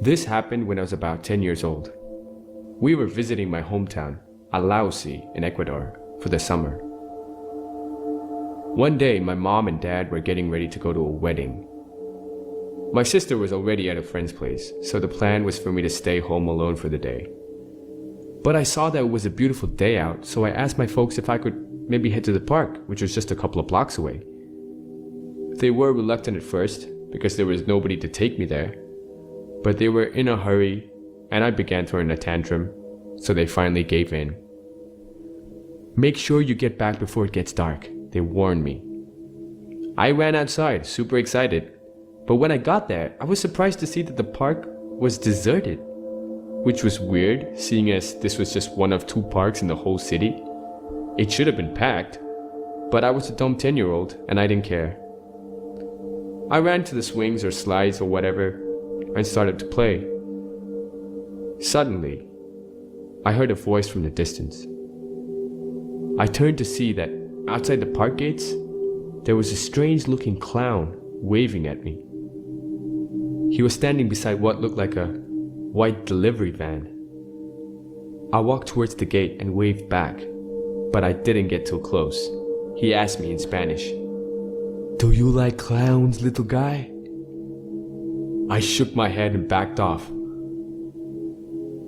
This happened when I was about 10 years old. We were visiting my hometown, Alausi, in Ecuador, for the summer. One day, my mom and dad were getting ready to go to a wedding. My sister was already at a friend's place, so the plan was for me to stay home alone for the day. But I saw that it was a beautiful day out, so I asked my folks if I could maybe head to the park, which was just a couple of blocks away. They were reluctant at first, because there was nobody to take me there, but they were in a hurry, and I began throwing a tantrum, so they finally gave in. "Make sure you get back before it gets dark," they warned me. I ran outside, super excited, but when I got there, I was surprised to see that the park was deserted, which was weird, seeing as this was just one of 2 parks in the whole city. It should have been packed, but I was a dumb 10-year-old and I didn't care. I ran to the swings or slides or whatever and started to play. Suddenly, I heard a voice from the distance. I turned to see that outside the park gates, there was a strange-looking clown waving at me. He was standing beside what looked like a white delivery van. I walked towards the gate and waved back, but I didn't get too close. He asked me in Spanish, "Do you like clowns, little guy?" I shook my head and backed off.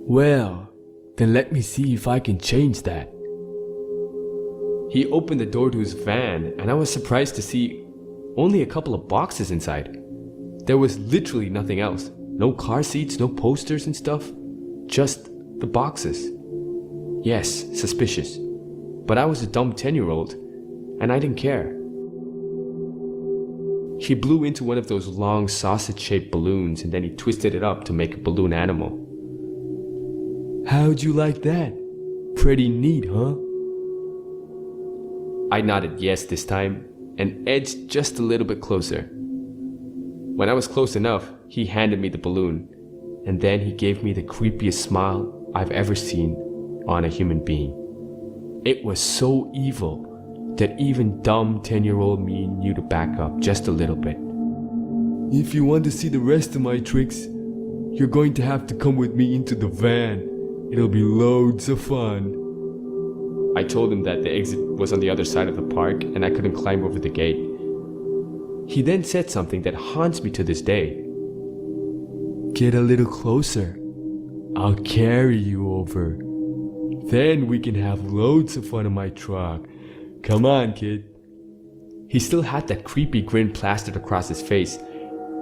"Well, then let me see if I can change that." He opened the door to his van, and I was surprised to see only a couple of boxes inside. There was literally nothing else. No car seats, no posters and stuff. Just the boxes. Yes, suspicious. But I was a dumb 10-year-old, and I didn't care. He blew into one of those long sausage-shaped balloons, and then he twisted it up to make a balloon animal. "How'd you like that? Pretty neat, huh?" I nodded yes this time, and edged just a little bit closer. When I was close enough, he handed me the balloon, and then he gave me the creepiest smile I've ever seen on a human being. It was so evil that even dumb 10-year-old me knew to back up just a little bit. "If you want to see the rest of my tricks, you're going to have to come with me into the van. It'll be loads of fun." I told him that the exit was on the other side of the park and I couldn't climb over the gate. He then said something that haunts me to this day. "Get a little closer. I'll carry you over. Then we can have loads of fun in my truck. Come on, kid." He still had that creepy grin plastered across his face,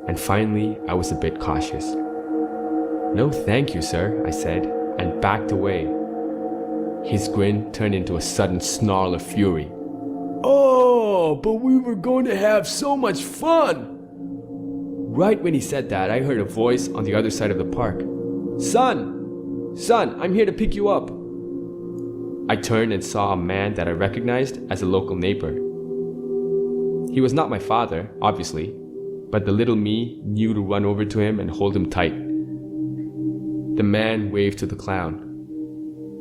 and finally I was a bit cautious. "No thank you, sir," I said, and backed away. His grin turned into a sudden snarl of fury. "Oh, but we were going to have so much fun!" Right when he said that, I heard a voice on the other side of the park. Son, I'm here to pick you up." I turned and saw a man that I recognized as a local neighbor. He was not my father, obviously, but the little me knew to run over to him and hold him tight. The man waved to the clown.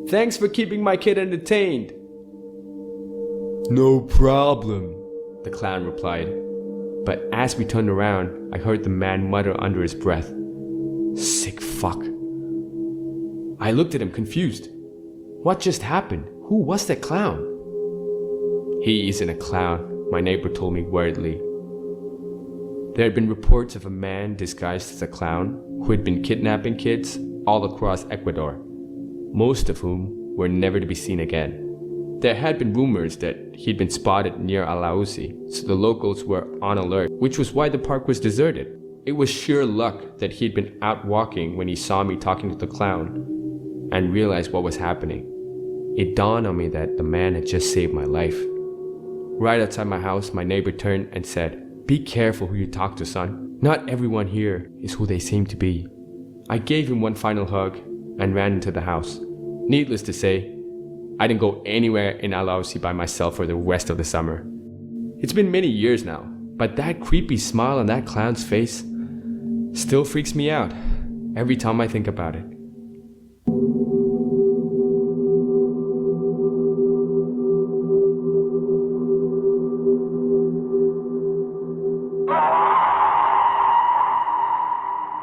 "Thanks for keeping my kid entertained." "No problem," the clown replied. But as we turned around, I heard the man mutter under his breath, "Sick fuck." I looked at him confused. What just happened? Who was that clown? "He isn't a clown," my neighbor told me worriedly. There had been reports of a man disguised as a clown who had been kidnapping kids all across Ecuador, most of whom were never to be seen again. There had been rumors that he'd been spotted near Alausi, so the locals were on alert, which was why the park was deserted. It was sheer luck that he'd been out walking when he saw me talking to the clown and realized what was happening. It dawned on me that the man had just saved my life. Right outside my house, my neighbor turned and said, "Be careful who you talk to, son. Not everyone here is who they seem to be." I gave him one final hug and ran into the house. Needless to say, I didn't go anywhere in Alausi by myself for the rest of the summer. It's been many years now, but that creepy smile on that clown's face still freaks me out every time I think about it.